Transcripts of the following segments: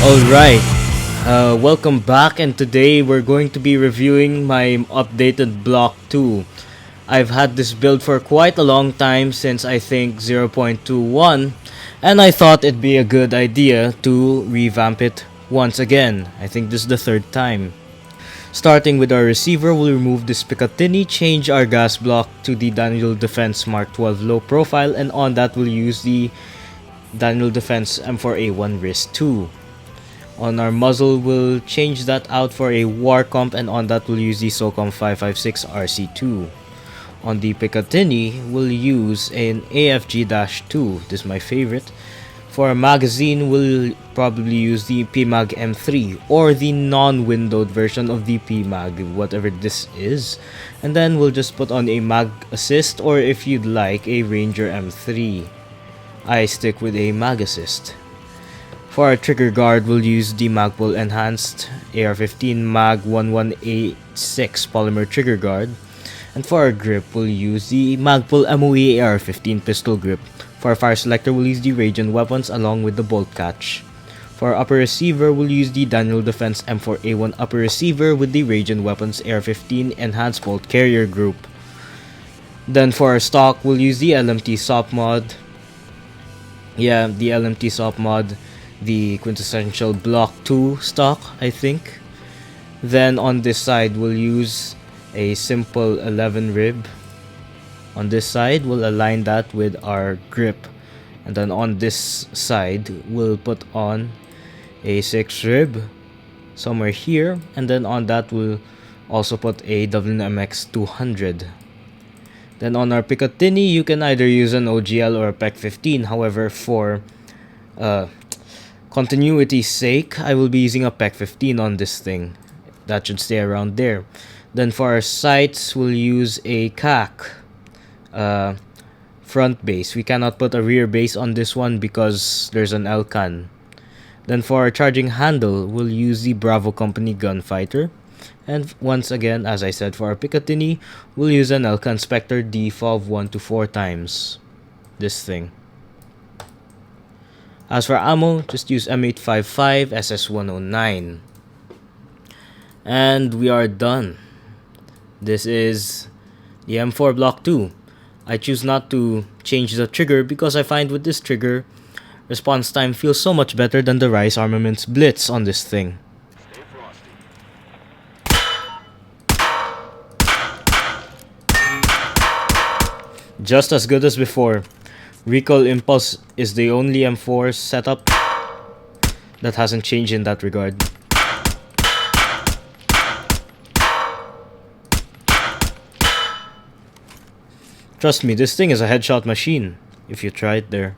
Alright, welcome back, and today we're going to be reviewing my updated Block 2. I've had this build for quite a long time, since I think 0.21, and I thought it'd be a good idea to revamp it once again. I think this is the third time. Starting with our receiver, we'll remove this Picatinny, change our gas block to the Daniel Defense Mark 12 low profile, and on that we'll use the Daniel Defense M4A1 RIS II. On our muzzle, we'll change that out for a War Comp, and on that we'll use the SOCOM 556 RC2. On the Picatinny, we'll use an AFG-2, this is my favorite. For a magazine, we'll probably use the PMag M3 or the non-windowed version of the PMag, whatever this is. And then we'll just put on a mag assist, or if you'd like, a Ranger M3. I stick with a mag assist. For our trigger guard, we'll use the Magpul Enhanced AR-15 Mag 1186 Polymer Trigger Guard. And for our grip, we'll use the Magpul MOE AR-15 Pistol Grip. For our fire selector, we'll use the Radiant Weapons along with the Bolt Catch. For our upper receiver, we'll use the Daniel Defense M4A1 upper receiver with the Radiant Weapons AR-15 Enhanced Bolt Carrier Group. Then for our stock, we'll use the LMT SOPMOD. Yeah, the LMT SOPMOD. The quintessential Block II stock, I think. Then on this side, we'll use a simple 11 rib. On this side, we'll align that with our grip. And then on this side, we'll put on a 6 rib somewhere here. And then on that, we'll also put a WMX 200. Then on our Picatinny, you can either use an OGL or a PEC 15. However, for continuity's sake, I will be using a PEC 15 on this thing. That should stay around there. Then for our sights, we'll use a CAC front base. We cannot put a rear base on this one because there's an ELCAN. Then for our charging handle, we'll use the Bravo Company Gunfighter. And once again, as I said, for our Picatinny, we'll use an ELCAN Spectre DFOV 1 to 4 times. This thing. As for ammo, just use M855 SS109. And we are done. This is the M4 Block 2. I choose not to change the trigger because I find with this trigger, response time feels so much better than the RIS Armaments Blitz on this thing. Just as good as before. Recoil Impulse is the only M4 setup that hasn't changed in that regard. Trust me, this thing is a headshot machine, if you try it there.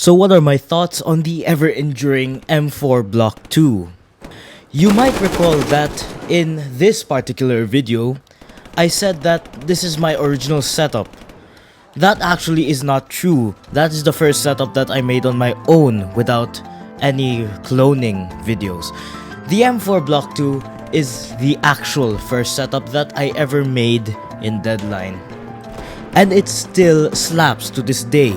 So what are my thoughts on the ever-enduring M4 Block II? You might recall that in this particular video, I said that this is my original setup. That actually is not true. That is the first setup that I made on my own without any cloning videos. The M4 Block II is the actual first setup that I ever made in Deadline. And it still slaps to this day.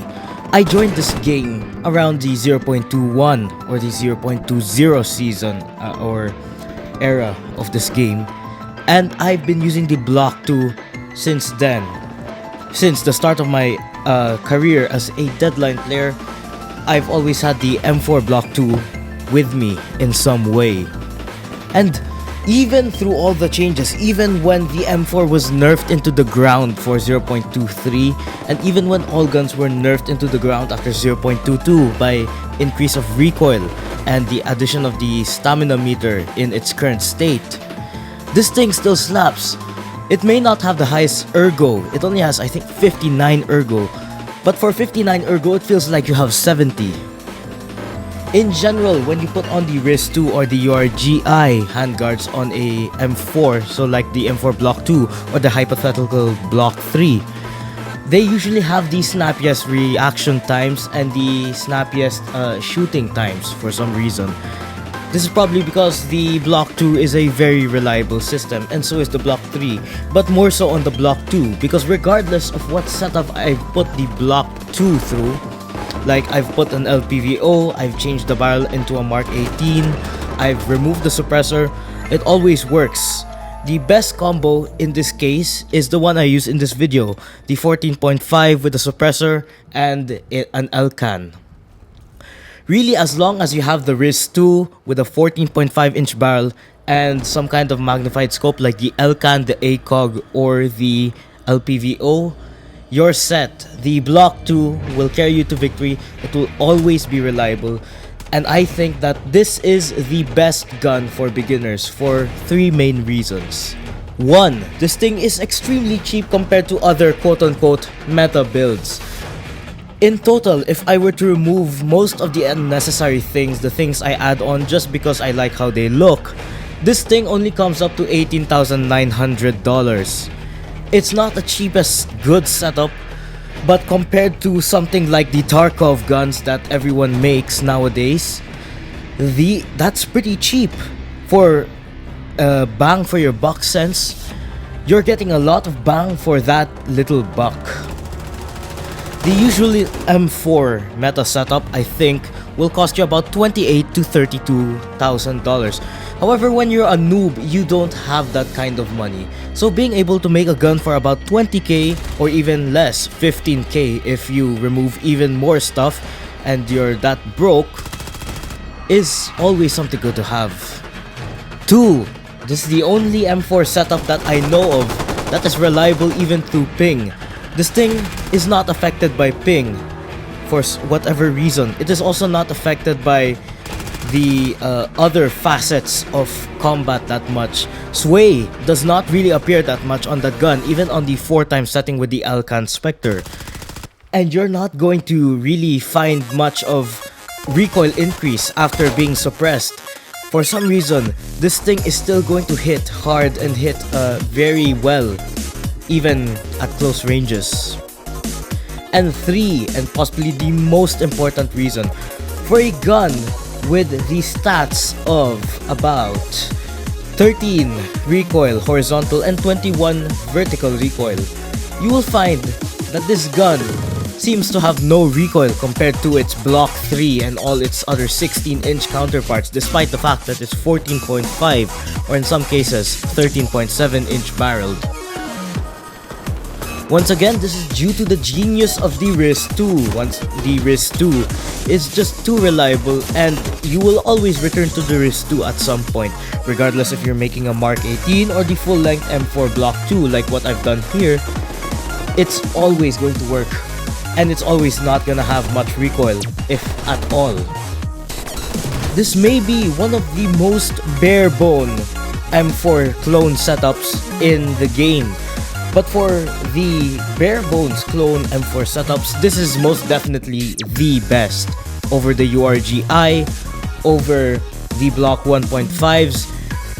I joined this game around the 0.21 or the 0.20 season or era of this game, and I've been using the Block II since then. Since the start of my career as a Deadline player, I've always had the M4 Block II with me in some way. And even through all the changes, even when the M4 was nerfed into the ground for 0.23, and even when all guns were nerfed into the ground after 0.22 by increase of recoil and the addition of the stamina meter in its current state, this thing still slaps. It may not have the highest ergo, it only has I think 59 ergo, but for 59 ergo it feels like you have 70. In general, when you put on the RIS II or the URGI handguards on a M4, so like the M4 Block II or the hypothetical Block III, they usually have the snappiest reaction times and the snappiest shooting times for some reason. This is probably because the Block II is a very reliable system, and so is the Block III, but more so on the Block II, because regardless of what setup I put the Block II through, like I've put an LPVO, I've changed the barrel into a Mark 18, I've removed the suppressor, it always works. The best combo in this case is the one I use in this video, the 14.5 with the suppressor and an ELCAN. Really, as long as you have the RIS II with a 14.5 inch barrel and some kind of magnified scope like the ELCAN, the ACOG, or the LPVO, you're set. The Block II will carry you to victory. It will always be reliable. And I think that this is the best gun for beginners for three main reasons. 1. This thing is extremely cheap compared to other quote-unquote meta builds. In total, if I were to remove most of the unnecessary things, the things I add on just because I like how they look, this thing only comes up to $18,900. It's not the cheapest good setup, but compared to something like the Tarkov guns that everyone makes nowadays, that's pretty cheap. For bang for your buck sense, you're getting a lot of bang for that little buck. The usually M4 meta setup, I think, will cost you about $28,000 to $32,000. However, when you're a noob, you don't have that kind of money. So being able to make a gun for about 20k or even less, 15k if you remove even more stuff and you're that broke, is always something good to have. 2. This is the only M4 setup that I know of that is reliable even through ping. This thing is not affected by ping for whatever reason. It is also not affected by the other facets of combat that much. Sway does not really appear that much on that gun, even on the 4x setting with the ELCAN Spectre. And you're not going to really find much of recoil increase after being suppressed. For some reason, this thing is still going to hit hard and hit very well, even at close ranges. And 3, and possibly the most important reason, for a gun with the stats of about 13 recoil horizontal and 21 vertical recoil, you will find that this gun seems to have no recoil compared to its Block III and all its other 16-inch counterparts, despite the fact that it's 14.5 or in some cases 13.7-inch barreled. Once again, this is due to the genius of the RIS II. Once the RIS II is just too reliable, and you will always return to the RIS II at some point, regardless if you're making a Mark 18 or the full-length M4 Block II like what I've done here. It's always going to work, and it's always not gonna have much recoil, if at all. This may be one of the most bare-bone M4 clone setups in the game. But for the bare bones clone M4 setups, this is most definitely the best over the URGI, over the Block 1.5s.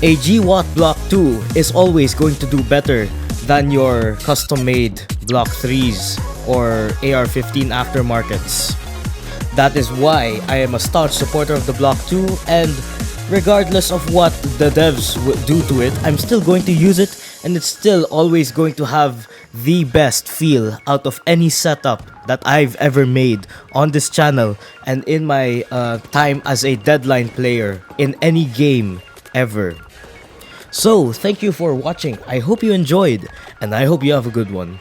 A GWOT Block II is always going to do better than your custom-made Block 3s or AR-15 aftermarkets. That is why I am a staunch supporter of the Block II, and regardless of what the devs do to it, I'm still going to use it, and it's still always going to have the best feel out of any setup that I've ever made on this channel and in my time as a Deadline player in any game ever. So, thank you for watching. I hope you enjoyed, and I hope you have a good one.